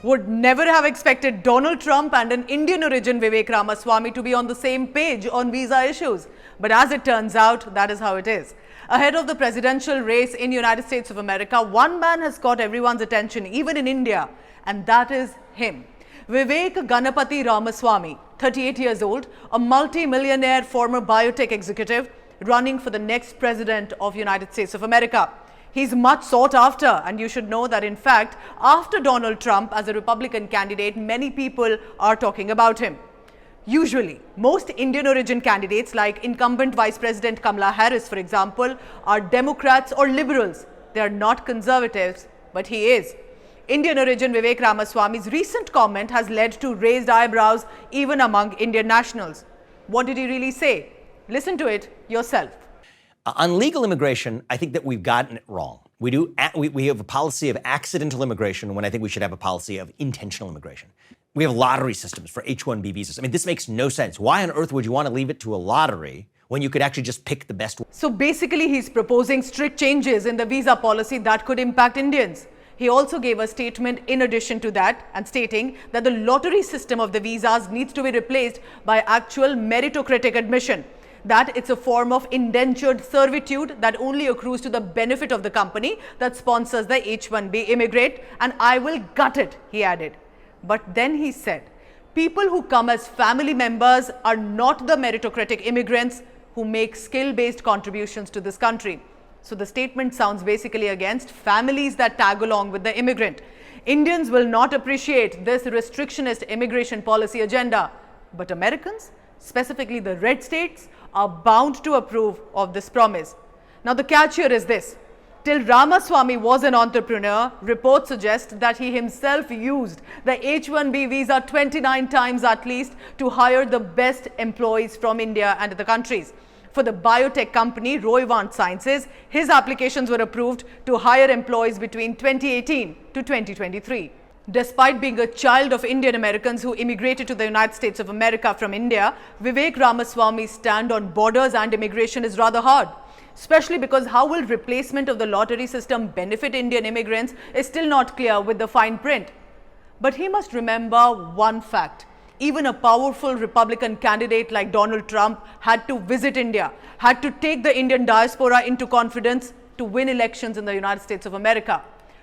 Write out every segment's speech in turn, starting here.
would never have expected Donald Trump and an Indian origin Vivek Ramaswamy to be on the same page on visa issues. But as it turns out, that is how it is. Ahead of the presidential race in United States of America, one man has caught everyone's attention, even in India, and that is him. Vivek Ganapati Ramaswamy, 38 years old, a multi-millionaire former biotech executive running for the next president of United States of America. He's much sought after, and you should know that in fact, after Donald Trump as a Republican candidate, many people are talking about him. Usually, most Indian origin candidates like incumbent Vice President Kamala Harris, for example, are Democrats or liberals. They are not conservatives, but he is. Indian origin Vivek Ramaswamy's recent comment has led to raised eyebrows even among Indian nationals. What did he really say? Listen to it yourself. On legal immigration, I think that we've gotten it wrong. We have a policy of accidental immigration when I think we should have a policy of intentional immigration. We have lottery systems for H1B visas. I mean, this makes no sense. Why on earth would you want to leave it to a lottery when you could actually just pick the best one? So basically, he's proposing strict changes in the visa policy that could impact Indians. He also gave a statement in addition to that and stating that the lottery system of the visas needs to be replaced by actual meritocratic admission. That it's a form of indentured servitude that only accrues to the benefit of the company that sponsors the H1B immigrant, and I will gut it, he added. But then he said, people who come as family members are not the meritocratic immigrants who make skill-based contributions to this country. So the statement sounds basically against families that tag along with the immigrant. Indians will not appreciate this restrictionist immigration policy agenda, but Americans, specifically the red states, are bound to approve of this promise. Now the catch here is this. Till Ramaswamy was an entrepreneur, reports suggest that he himself used the H1B visa 29 times at least to hire the best employees from India and the countries. For the biotech company Roivant Sciences, his applications were approved to hire employees between 2018 to 2023. Despite being a child of Indian Americans who immigrated to the United States of America from India, Vivek Ramaswamy's stand on borders and immigration is rather hard. Especially because how will replacement of the lottery system benefit Indian immigrants is still not clear with the fine print. But he must remember one fact. Even a powerful Republican candidate like Donald Trump had to visit India, had to take the Indian diaspora into confidence to win elections in the United States of America.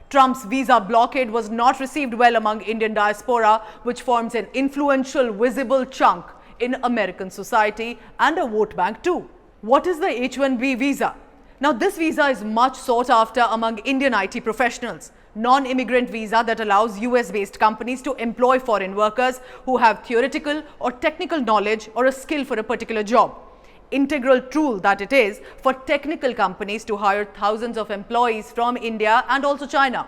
Trump's visa blockade was not received well among Indian diaspora, which forms an influential, visible chunk in American society and a vote bank too. What is the H1B visa? Now, this visa is much sought after among Indian IT professionals. Non-immigrant visa that allows US-based companies to employ foreign workers who have theoretical or technical knowledge or a skill for a particular job. Integral tool that it is for technical companies to hire thousands of employees from India and also China.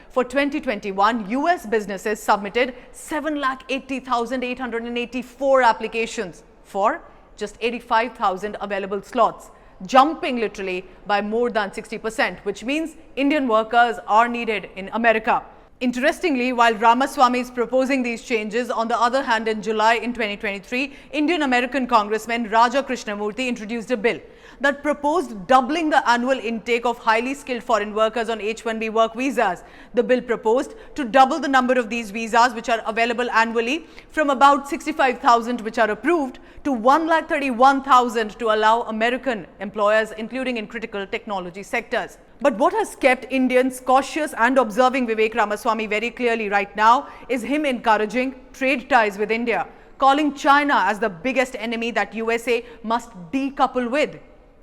For 2021, US businesses submitted 7,80,884 applications for just 85,000 available slots, jumping literally by more than 60%, which means Indian workers are needed in America. Interestingly, while Ramaswamy is proposing these changes, on the other hand, in July in 2023, Indian-American Congressman Raja Krishnamurthy introduced a bill that proposed doubling the annual intake of highly skilled foreign workers on H1B work visas. The bill proposed to double the number of these visas which are available annually from about 65,000 which are approved to 1,31,000 to allow American employers, including in critical technology sectors. But what has kept Indians cautious and observing Vivek Ramaswamy very clearly right now is him encouraging trade ties with India, calling China as the biggest enemy that USA must decouple with.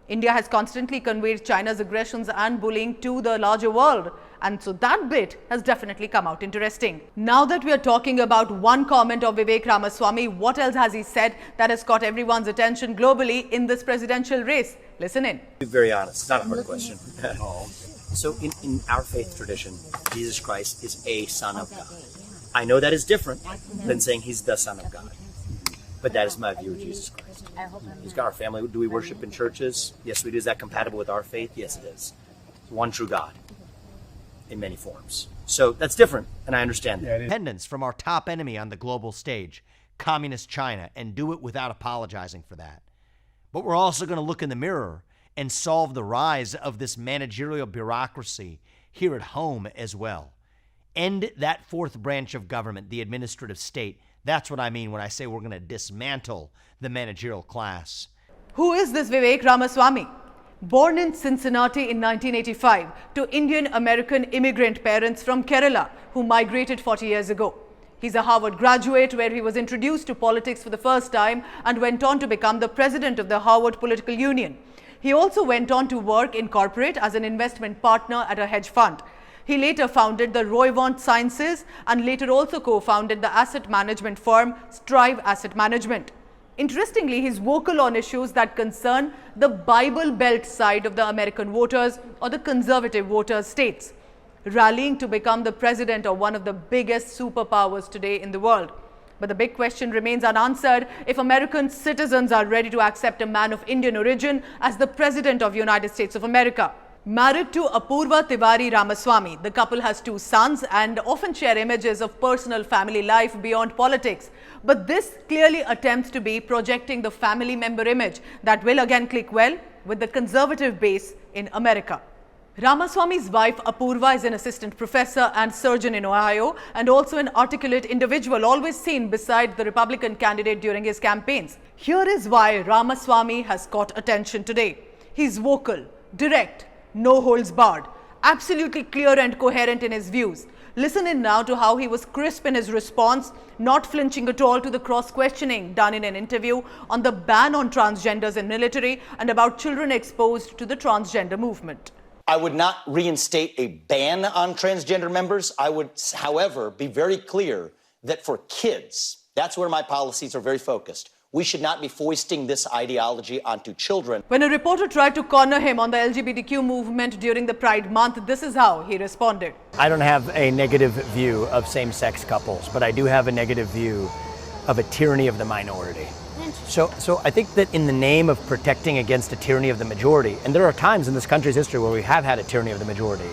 India has constantly conveyed China's aggressions and bullying to the larger world, and so that bit has definitely come out interesting. Now that we are talking about one comment of Vivek Ramaswamy, what else has he said that has caught everyone's attention globally in this presidential race? Listen in. To be very honest, it's not a hard question at all. So in our faith tradition, Jesus Christ is a son of God. I know that is different than saying he's the son of God. But that is my view of Jesus Christ. He's got our family. Do we worship in churches? Yes, we do. Is that compatible with our faith? Yes, it is. One true God in many forms. So that's different, and I understand that. Independence from our top enemy on the global stage, communist China, and do it without apologizing for that. But we're also going to look in the mirror and solve the rise of this managerial bureaucracy here at home as well. end that fourth branch of government, the administrative state. That's what I mean when I say we're going to dismantle the managerial class. Who is this Vivek Ramaswamy? Born in Cincinnati in 1985 to Indian-American immigrant parents from Kerala who migrated 40 years ago. He's a Harvard graduate where he was introduced to politics for the first time and went on to become the president of the Harvard Political Union. He also went on to work in corporate as an investment partner at a hedge fund. He later founded the Roivant Sciences and later also co-founded the asset management firm Strive Asset Management. Interestingly, he's vocal on issues that concern the Bible Belt side of the American voters or the conservative voters states, rallying to become the president of one of the biggest superpowers today in the world. But the big question remains unanswered if American citizens are ready to accept a man of Indian origin as the president of the United States of America. Married to Apurva Tiwari Ramaswamy, the couple has 2 sons and often share images of personal family life beyond politics. But this clearly attempts to be projecting the family member image that will again click well with the conservative base in America. Ramaswamy's wife Apurva is an assistant professor and surgeon in Ohio and also an articulate individual always seen beside the Republican candidate during his campaigns. Here is why Ramaswamy has caught attention today. He's vocal, direct, no holds barred, absolutely clear and coherent in his views. Listen in now to how he was crisp in his response, not flinching at all to the cross-questioning done in an interview on the ban on transgenders in military and about children exposed to the transgender movement. I would not reinstate a ban on transgender members. I would, however, be very clear that for kids, that's where my policies are very focused. We should not be foisting this ideology onto children. When a reporter tried to corner him on the LGBTQ movement during the Pride Month, this is how he responded. I don't have a negative view of same-sex couples, but I do have a negative view of a tyranny of the minority. So I think that in the name of protecting against a tyranny of the majority, and there are times in this country's history where we have had a tyranny of the majority.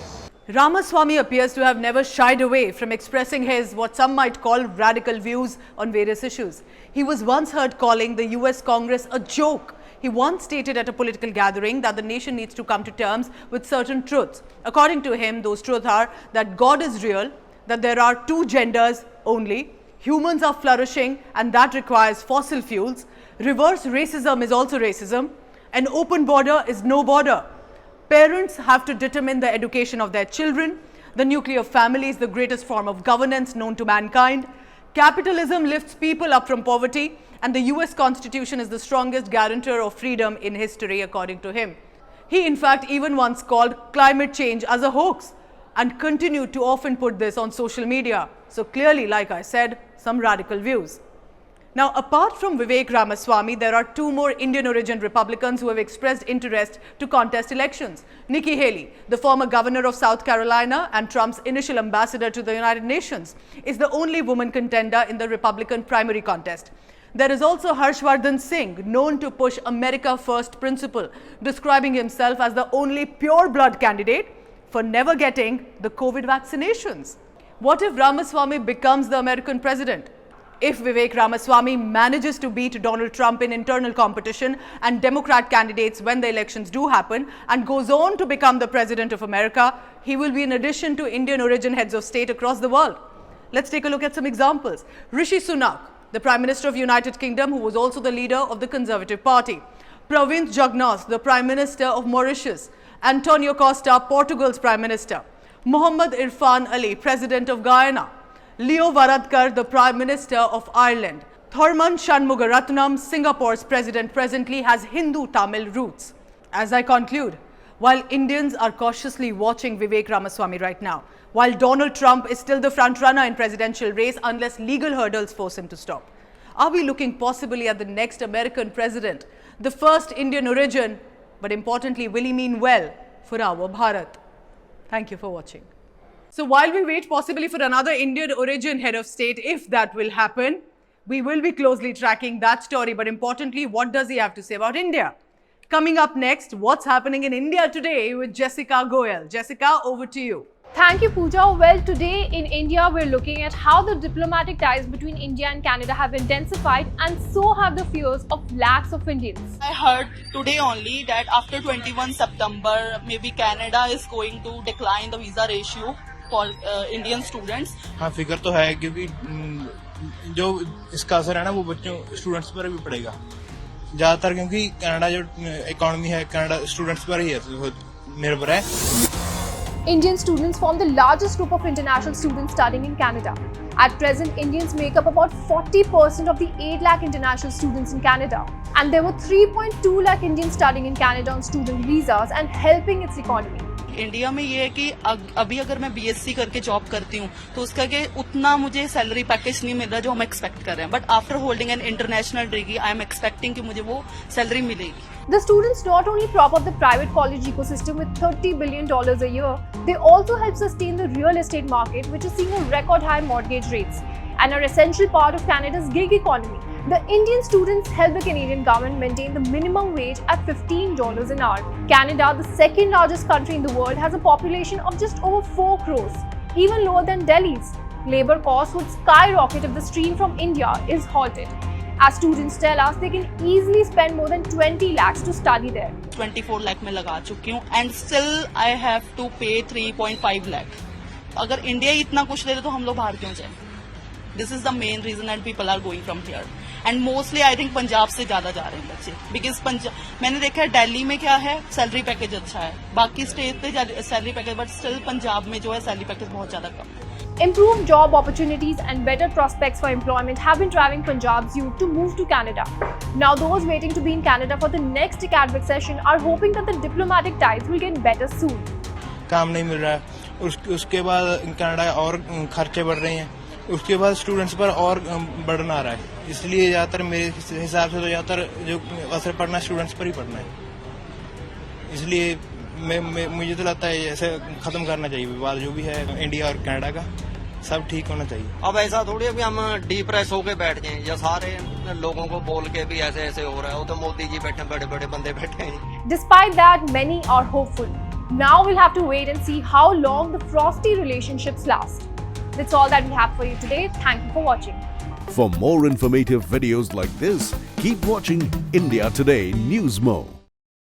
Ramaswamy appears to have never shied away from expressing his, what some might call, radical views on various issues. He was once heard calling the US Congress a joke. He once stated at a political gathering that the nation needs to come to terms with certain truths. According to him, those truths are that God is real, that there are 2 genders only, humans are flourishing and that requires fossil fuels, reverse racism is also racism, an open border is no border. Parents have to determine the education of their children. The nuclear family is the greatest form of governance known to mankind. Capitalism lifts people up from poverty, and the US Constitution is the strongest guarantor of freedom in history, according to him. He, in fact, even once called climate change as a hoax and continued to often put this on social media. So clearly, like I said, some radical views. Now, apart from Vivek Ramaswamy, there are 2 more Indian origin Republicans who have expressed interest to contest elections. Nikki Haley, the former governor of South Carolina and Trump's initial ambassador to the United Nations, is the only woman contender in the Republican primary contest. There is also Harshvardhan Singh, known to push America First principle, describing himself as the only pure blood candidate for never getting the COVID vaccinations. What if Ramaswamy becomes the American president? If Vivek Ramaswamy manages to beat Donald Trump in internal competition and Democrat candidates when the elections do happen and goes on to become the president of America, he will be an addition to Indian origin heads of state across the world. Let's take a look at some examples. Rishi Sunak, the Prime Minister of United Kingdom, who was also the leader of the Conservative Party. Pravind Jugnauth, the Prime Minister of Mauritius. Antonio Costa, Portugal's Prime Minister. Mohammad Irfan Ali, President of Guyana. Leo Varadkar, the Prime Minister of Ireland. Tharman Shanmugaratnam, Singapore's president, presently has Hindu-Tamil roots. As I conclude, while Indians are cautiously watching Vivek Ramaswamy right now, while Donald Trump is still the front-runner in presidential race unless legal hurdles force him to stop, are we looking possibly at the next American president, the first Indian origin, but importantly, will he mean well for our Bharat? Thank you for watching. So while we wait possibly for another Indian origin head of state, if that will happen, we will be closely tracking that story. But importantly, what does he have to say about India? Coming up next, what's happening in India today with Jessica Goel. Jessica, over to you. Thank you, Pooja. Well, today in India, we're looking at how the diplomatic ties between India and Canada have intensified, and so have the fears of lakhs of Indians. I heard today only that after 21 September, maybe Canada is going to decline the visa ratio Indian students. हाँ फिक्र तो है क्योंकि जो इसका असर है ना वो बच्चों स्टूडेंट्स पर भी पड़ेगा ज़्यादातर, क्योंकि कनाडा जो इकोनॉमी है कनाडा स्टूडेंट्स पर ही है निर्भर है. Indian students form the largest group of international students studying in Canada. At present, Indians make up about 40% of the 8 lakh international students in Canada. And there were 3.2 lakh Indians studying in Canada on student visas and helping its economy. India में ये है कि अभी अगर मैं BSc करके job करती हूँ तो उसका कि उतना मुझे सैलरी पैकेज नहीं मिल रहा जो हम एक्सपेक्ट कर रहे हैं, but after holding an international degree I am expecting कि मुझे वो सैलरी मिलेगी. The students not only prop up the private college ecosystem with $30 billion a year, they also help sustain the real estate market, which is seeing a record high mortgage rates, and are essential part of Canada's gig economy. The Indian students help the Canadian government maintain the minimum wage at $15 an hour. Canada, the second largest country in the world, has a population of just over 4 crores, even lower than Delhi's. Labour costs would skyrocket if the stream from India is halted. As students tell us, they can easily spend more than 20 lakhs to study there. 24 lakh में लगा चुकी हूँ and still I have to pay 3.5 lakh. अगर India इतना कुछ ले रहे तो हम लोग बाहर क्यों जाए? This is the main reason and people are going from here. And mostly I think Punjab से ज्यादा जा रहे हैं बच्चे, बिकॉज पंजाब मैंने देखा है दिल्ली में क्या है सैलरी पैकेज अच्छा है, बाकी स्टेट पे salary package, but still Punjab में जो है सैलरी पैकेज बहुत ज्यादा कम है. Improved job opportunities and better prospects for employment have been driving Punjab's youth to move to Canada. Now those waiting to be in Canada for the next academic session are hoping that the diplomatic ties will get better soon. काम नहीं मिल रहा है, उसके बाद Canada और खर्चे बढ़ रहे हैं, उसके बाद स्टूडेंट्स पर और बर्डन आ रहा है. इसलिए ज़्यादातर मेरे हिसाब से तो ज़्यादातर जो असर पड़ना है स्टूडेंट्स पर ही पड़ना है. इसलिए मुझे तो लगता है ऐसे ख़त्म करना चाहिए विवाद जो भी है इंडिया और कनाडा का, सब ठीक होना चाहिए. अब ऐसा थोड़ी है कि हम डिप्रेस होके बैठ जाएं या सारे लोगों को बोल के भी ऐसे ऐसे हो रहा है. वो तो मोदी जी बैठे, बड़े बड़े बंदे बैठे हैं. Despite that, many are hopeful. Now we'll have to wait and see how long the frosty relationships last. That's all that we have for you today. Thank you for watching. For more informative videos like this, keep watching India Today News Mo.